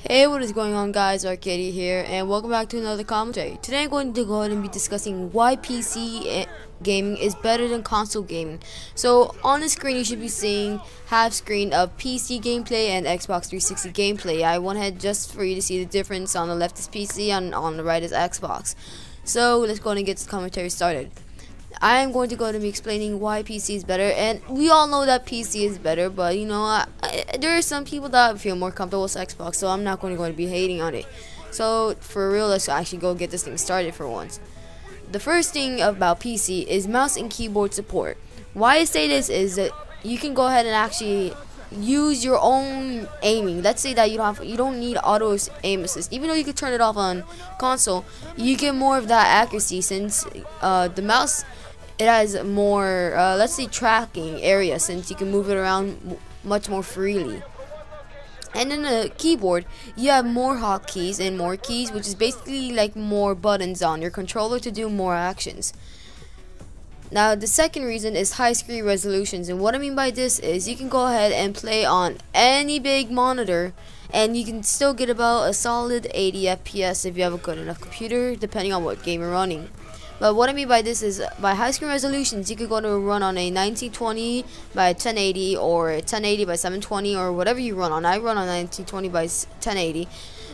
Hey, what is going on, guys? Arcadia here, and welcome back to another commentary. Today I'm going to go ahead and be discussing why PC gaming is better than console gaming. So on the screen you should be seeing half screen of PC gameplay and Xbox 360 gameplay. I went ahead just for you to see the difference. On the left is PC and on the right is Xbox. So let's go ahead and get this commentary started. I am going to go ahead and be explaining why PC is better, and we all know that PC is better, but you know, there are some people that feel more comfortable with Xbox, so I'm not going to be hating on it. So for real, let's actually go get this thing started for once. The first thing about PC is mouse and keyboard support. Why I say this is that you can go ahead and actually use your own aiming. Let's say that you don't need auto aim assist, even though you could turn it off on console. You get more of that accuracy since the mouse, it has more let's say tracking area, since you can move it around much more freely. And in the keyboard, you have more hotkeys and more keys, which is basically like more buttons on your controller to do more actions. Now the second reason is high screen resolutions, and what I mean by this is you can go ahead and play on any big monitor and you can still get about a solid 80 FPS if you have a good enough computer, depending on what game you're running. But what I mean by this is, by high screen resolutions, you could go to run on a 1920 by 1080 or 1080 by 720 or whatever you run on. I run on 1920 by 1080,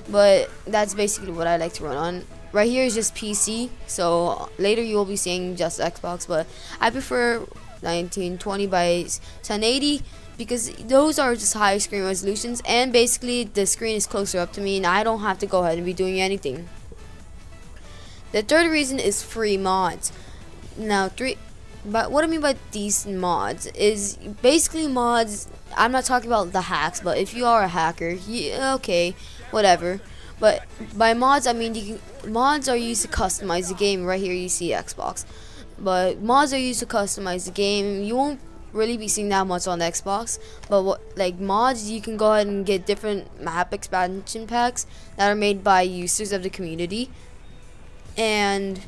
but that's basically what I like to run on. Right here is just PC, so later you will be seeing just Xbox, but I prefer 1920 by 1080 because those are just high screen resolutions, and basically the screen is closer up to me and I don't have to go ahead and be doing anything. The third reason is free mods. Now, but what I mean by these mods is basically mods. I'm not talking about the hacks, but if you are a hacker, okay, whatever. But by mods, I mean mods are used to customize the game. Right here, you see Xbox, but mods are used to customize the game. You won't really be seeing that much on Xbox, but like mods, you can go ahead and get different map expansion packs that are made by users of the community. And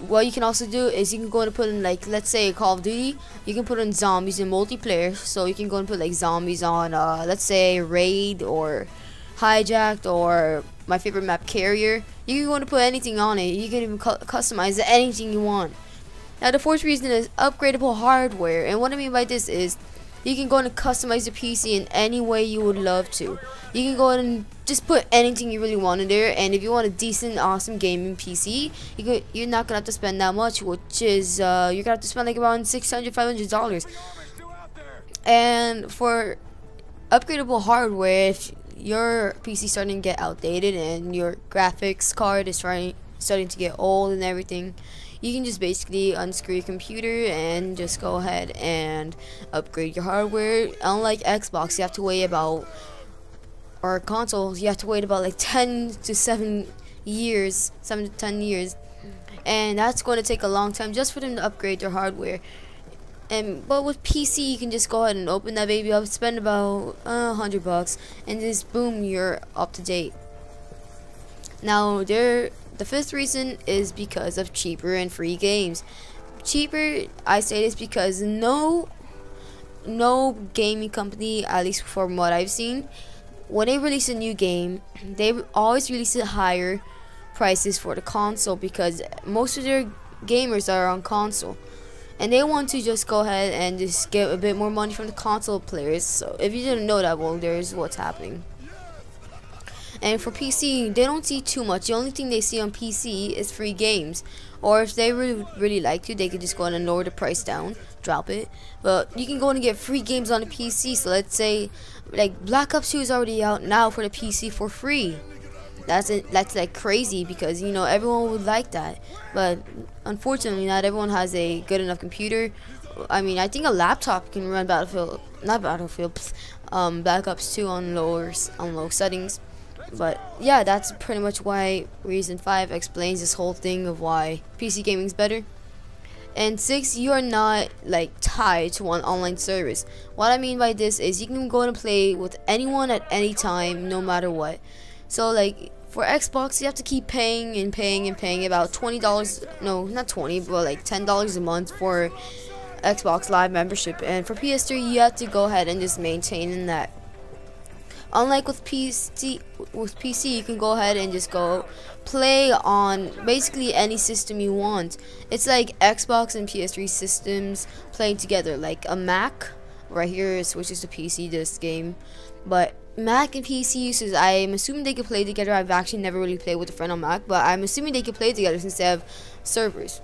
what you can also do is you can go and put in, like, let's say Call of Duty, you can put in zombies in multiplayer, so you can go and put like zombies on let's say Raid or Hijacked or my favorite map, Carrier. You can go and put anything on it. You can even customize anything you want. Now the fourth reason is upgradable hardware, and what I mean by this is you can go and customize the PC in any way you would love to. You can go and just put anything you really want in there, and if you want a decent, awesome gaming PC, you're not gonna have to spend that much, which is you're gonna have to spend like around $600–500. And for upgradable hardware, if your PC starting to get outdated and your graphics card is starting to get old and everything, you can just basically unscrew your computer and just go ahead and upgrade your hardware. Unlike Xbox, you have to wait about, or consoles, you have to wait about like 7 to 10 years, and that's going to take a long time just for them to upgrade their hardware. But with PC, you can just go ahead and open that baby up, spend about $100, and just boom, you're up to date. Now the fifth reason is because of cheaper and free games. Cheaper, I say this because no gaming company, at least from what I've seen, when they release a new game, they always release it higher prices for the console, because most of their gamers are on console and they want to just go ahead and just get a bit more money from the console players. So if you didn't know that, well, there's what's happening. And for PC, they don't see too much. The only thing they see on PC is free games, or if they really like to, they could just go on and lower the price down, drop it. But you can go and get free games on the PC. So let's say like Black Ops 2 is already out now for the PC for free. That's like crazy, because you know everyone would like that, but unfortunately not everyone has a good enough computer. I mean, I think a laptop can run Black Ops 2 on low settings. But yeah, that's pretty much why reason 5 explains this whole thing of why PC gaming is better. And 6, you are not like tied to one online service. What I mean by this is you can go and play with anyone at any time, no matter what. So like for Xbox, you have to keep paying and paying and paying about $20, no, not 20, but like $10 a month for Xbox Live membership. And for PS3, you have to go ahead and just maintain that Unlike with PC, you can go ahead and just go play on basically any system you want. It's like Xbox and PS3 systems playing together, like a Mac right here switches to PC this game, but Mac and PC users, I'm assuming they can play together. I've actually never really played with a friend on Mac, but I'm assuming they can play together since they have servers.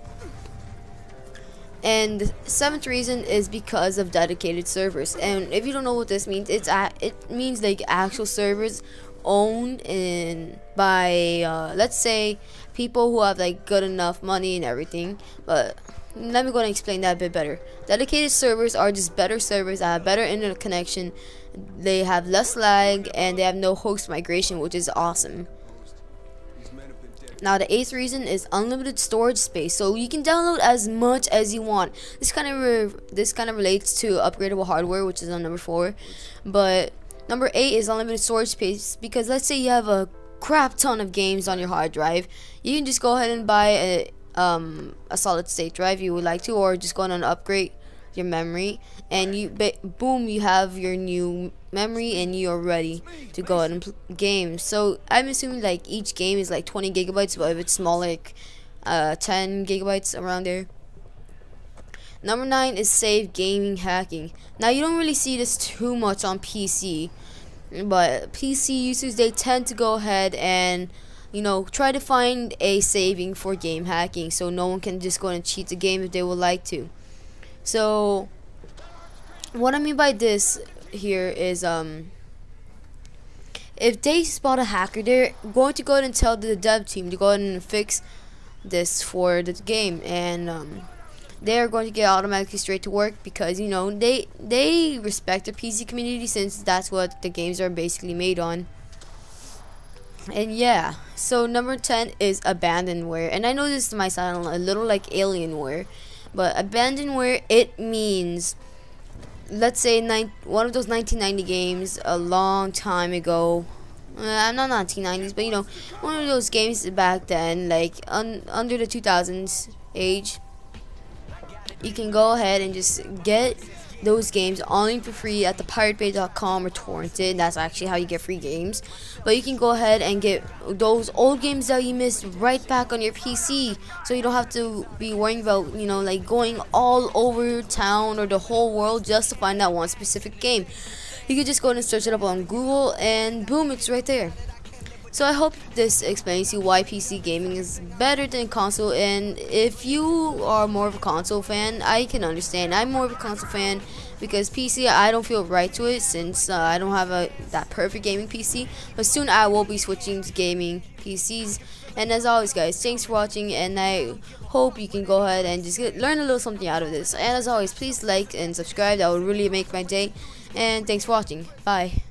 And the seventh reason is because of dedicated servers. And if you don't know what this means, it means like actual servers owned by let's say people who have like good enough money and everything. But let me go and explain that a bit better. Dedicated servers are just better servers that have better internet connection. They have less lag and they have no host migration, which is awesome. Now the eighth reason is unlimited storage space, so you can download as much as you want. This kind of relates to upgradable hardware, which is on number 4. But number 8 is unlimited storage space, because let's say you have a crap ton of games on your hard drive, you can just go ahead and buy a solid state drive you would like to, or just go on and upgrade your memory, and boom, you have your new memory and you're ready to go ahead and play games. So I'm assuming like each game is like 20 gigabytes, but if it's small, like 10 gigabytes around there. Number 9 is save gaming hacking. Now you don't really see this too much on PC, but PC users, they tend to go ahead and try to find a saving for game hacking, so no one can just go and cheat the game if they would like to. So what I mean by this here is if they spot a hacker, they're going to go ahead and tell the dev team to go ahead and fix this for the game, and they're going to get automatically straight to work, because they respect the PC community, since that's what the games are basically made on. And yeah, so number 10 is abandonware, and I know this might sound a little like Alienware, but abandonware, it means, let's say one of those 1990 games a long time ago, not 1990s, but one of those games back then, like under the 2000s age, you can go ahead and just get those games only for free at the piratebay.com or torrented. That's actually how you get free games. But you can go ahead and get those old games that you missed right back on your PC, so you don't have to be worrying about like going all over town or the whole world just to find that one specific game. You can just go and search it up on Google, and boom, it's right there. So I hope this explains to you why PC gaming is better than console, and if you are more of a console fan, I can understand. I'm more of a console fan because PC, I don't feel right to it, since I don't have that perfect gaming PC, but soon I will be switching to gaming PCs. And as always guys, thanks for watching, and I hope you can go ahead and just learn a little something out of this. And as always, please like and subscribe, that would really make my day, and thanks for watching. Bye.